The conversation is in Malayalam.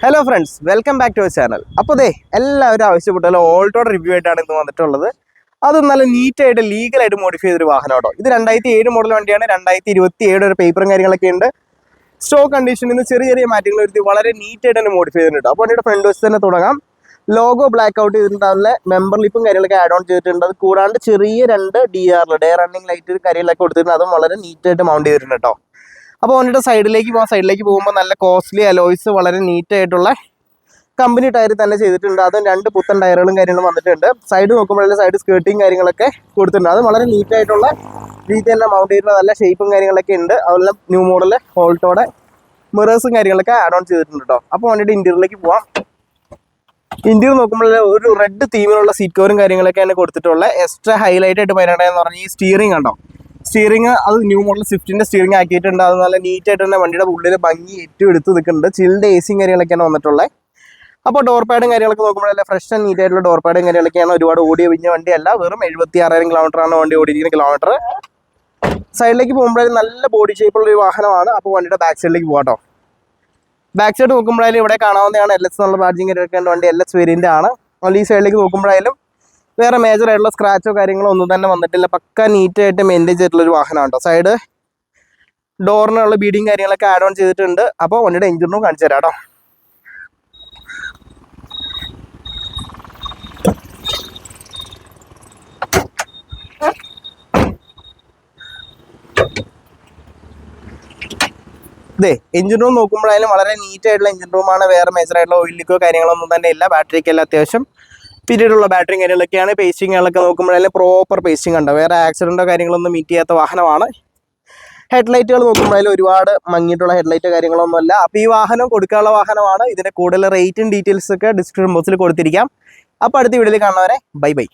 Hello friends, welcome back to our channel. അപ്പോൾ എല്ലാവരും ആവശ്യപ്പെട്ടാലും ഓൾട്ടോയുടെ റിവ്യൂ ആയിട്ടാണ് ഇന്ന് വന്നിട്ടുള്ളത്. അത് നല്ല നീറ്റായിട്ട് ലീഗലായിട്ട് മോഡിഫൈ ചെയ്തൊരു വാഹനം കേട്ടോ. ഇത് 2007 മോഡൽ വണ്ടിയാണ്. 2027 ഒരു പേപ്പറും കാര്യങ്ങളൊക്കെ ഉണ്ട്. സ്റ്റോക്ക് കണ്ടീഷനിൽ നിന്ന് ചെറിയ ചെറിയ മാറ്റങ്ങൾ വരുത്തി വളരെ നീറ്റായിട്ട് തന്നെ മോഡിഫൈ ചെയ്തിട്ടുണ്ട്. അപ്പോൾ വണ്ടിയുടെ ഫ്രണ്ട് വശത്ത് തന്നെ തുടങ്ങാം. ലോഗോ ബ്ലാക്ക് ഔട്ട് ചെയ്തിട്ടുണ്ട്. അതിലെ മെമ്പർ ലിപ്പും കാര്യങ്ങളൊക്കെ ആഡ് ഓൺ ചെയ്തിട്ടുണ്ട്. അത് കൂടാണ്ട് ചെറിയ രണ്ട് ഡേ റണ്ണിങ് ലൈറ്റ് കാര്യങ്ങളൊക്കെ കൊടുത്തിട്ടുണ്ട്. അതും വളരെ നീറ്റായിട്ട് മൗണ്ട് ചെയ്തിട്ടുണ്ട് കേട്ടോ. അപ്പോൾ വണ്ടിയുടെ സൈഡിലേക്ക് പോകുമ്പോൾ നല്ല കോസ്റ്റ്ലി അലോയ്സ് വളരെ നീറ്റായിട്ടുള്ള കമ്പനി ടയർ തന്നെ ചെയ്തിട്ടുണ്ട്. അതും രണ്ട് പുത്തൻ ടയറുകളും കാര്യങ്ങളും വന്നിട്ടുണ്ട്. സൈഡ് നോക്കുമ്പോഴല്ലേ സൈഡ് സ്കേർട്ടിങ് കാര്യങ്ങളൊക്കെ കൊടുത്തിട്ടുണ്ട്. അത് വളരെ നീറ്റായിട്ടുള്ള രീതിയിൽ തന്നെ മൗണ്ട് ചെയ്തിട്ടുള്ള നല്ല ഷേപ്പും കാര്യങ്ങളൊക്കെ ഉണ്ട്. അതുപോലെ ന്യൂ മോഡൽ ഓൾട്ടോയുടെ മിറേഴ്സും കാര്യങ്ങളൊക്കെ ആഡ് ഓൺ ചെയ്തിട്ടുണ്ട് കേട്ടോ. അപ്പോൾ വണ്ടിയുടെ ഇൻറ്റീരിയറിലേക്ക് പോവാം. ഇന്ത്യയിൽ നോക്കുമ്പോൾ ഒരു റെഡ് തീമിലുള്ള സീറ്റ് കവറും കാര്യങ്ങളൊക്കെയാണ് കൊടുത്തിട്ടുള്ള എക്സ്ട്രാ ഹൈലൈറ്റ് ആയിട്ട് പറയണതെന്ന് പറഞ്ഞാൽ ഈ സ്റ്റിയറിംഗ് കണ്ടോ. സ്റ്റിയറിംഗ് അത് ന്യൂ മോഡൽ സ്വിഫ്റ്റിൻ്റെ സ്റ്റിയറിംഗ് ആക്കിയിട്ടുണ്ട്. അത് നല്ല നീറ്റായിട്ട് തന്നെ വണ്ടിയുടെ ഉള്ളിൽ ഭംഗി ഏറ്റവും എടുത്ത് നിൽക്കുന്നുണ്ട്. ചിൽഡ് എ സിയും കാര്യങ്ങളൊക്കെയാണ് വന്നിട്ടുള്ളത്. അപ്പോൾ ഡോർ പാഡും കാര്യങ്ങളൊക്കെ നോക്കുമ്പോഴല്ലേ ഫ്രഷ് ആൻഡ് നീറ്റ് ആയിട്ടുള്ള ഡോർ പാഡും കാര്യങ്ങളൊക്കെയാണ്. ഒരുപാട് ഓടിയ പിഞ്ഞ വണ്ടിയല്ല, വെറും 76,000 കിലോമീറ്ററാണ് വണ്ടി ഓടിയിരിക്കുന്ന കിലോമീറ്റർ. സൈഡിലേക്ക് പോകുമ്പോഴേ നല്ല ബോഡി ഷേപ്പുള്ള ഒരു വാഹനമാണ്. അപ്പോൾ വണ്ടിയുടെ ബാക്ക് സൈഡിലേക്ക് പോകാം കേട്ടോ. ബാക്ക് സൈഡ് നോക്കുമ്പോഴായാലും ഇവിടെ കാണാവുന്നതാണ് LS എന്നുള്ള ബാഡ്ജിങ് കാര്യമൊക്കെ വണ്ടി LS വേരിയൻ്റ് ആണ്. ഈ സൈഡിലേക്ക് നോക്കുമ്പോഴായാലും വേറെ മേജർ ആയിട്ടുള്ള സ്ക്രാച്ചോ കാര്യങ്ങളോ ഒന്നും തന്നെ വന്നിട്ടില്ല. പക്ക നീറ്റായിട്ട് മെയിൻറ്റെയിൻ ചെയ്തിട്ടുള്ളൊരു വാഹനമാണ് കേട്ടോ. സൈഡ് ഡോറിനുള്ള ബീഡിങ് കാര്യങ്ങളൊക്കെ ആഡ് ഓൺ ചെയ്തിട്ടുണ്ട്. അപ്പോൾ വണ്ടിയുടെ എഞ്ചിൻ റൂം കാണിച്ചു തരാം കേട്ടോ. എഞ്ചിൻ റൂം നോക്കുമ്പോഴായാലും വളരെ നീറ്റ് ആയിട്ടുള്ള എഞ്ചിൻ റൂമാണ്. വേറെ മേജർ ആയിട്ടുള്ള ഓയിൽ ലീക്കോ കാര്യങ്ങളൊന്നും തന്നെ ഇല്ല. ബാറ്ററിക്കെല്ലാം അത്യാവശ്യം പീരീഡുള്ള ബാറ്ററിയും കാര്യങ്ങളൊക്കെയാണ്. പേസ്റ്റിങ്ങുകളൊക്കെ നോക്കുമ്പോഴായാലും പ്രോപ്പർ പേസ്റ്റിംഗ് ഉണ്ട്. വേറെ ആക്സിഡൻറ്റോ കാര്യങ്ങളൊന്നും മീറ്റ് ചെയ്യാത്ത വാഹനമാണ്. ഹെഡ്ലൈറ്റുകൾ നോക്കുമ്പോഴായാലും ഒരുപാട് മങ്ങിയിട്ടുള്ള ഹെഡ്ലൈറ്റ് കാര്യങ്ങളൊന്നുമല്ല. അപ്പോൾ ഈ വാഹനം കൊടുക്കാനുള്ള വാഹനമാണ്. ഇതിൻ്റെ കൂടുതൽ റേറ്റും ഡീറ്റെയിൽസൊക്കെ ഡിസ്ക്രിപ്ഷൻ ബോക്സിൽ കൊടുത്തിരിക്കാം. അപ്പോൾ അടുത്ത വീഡിയോയിൽ കാണുന്നവരെ ബൈ ബൈ.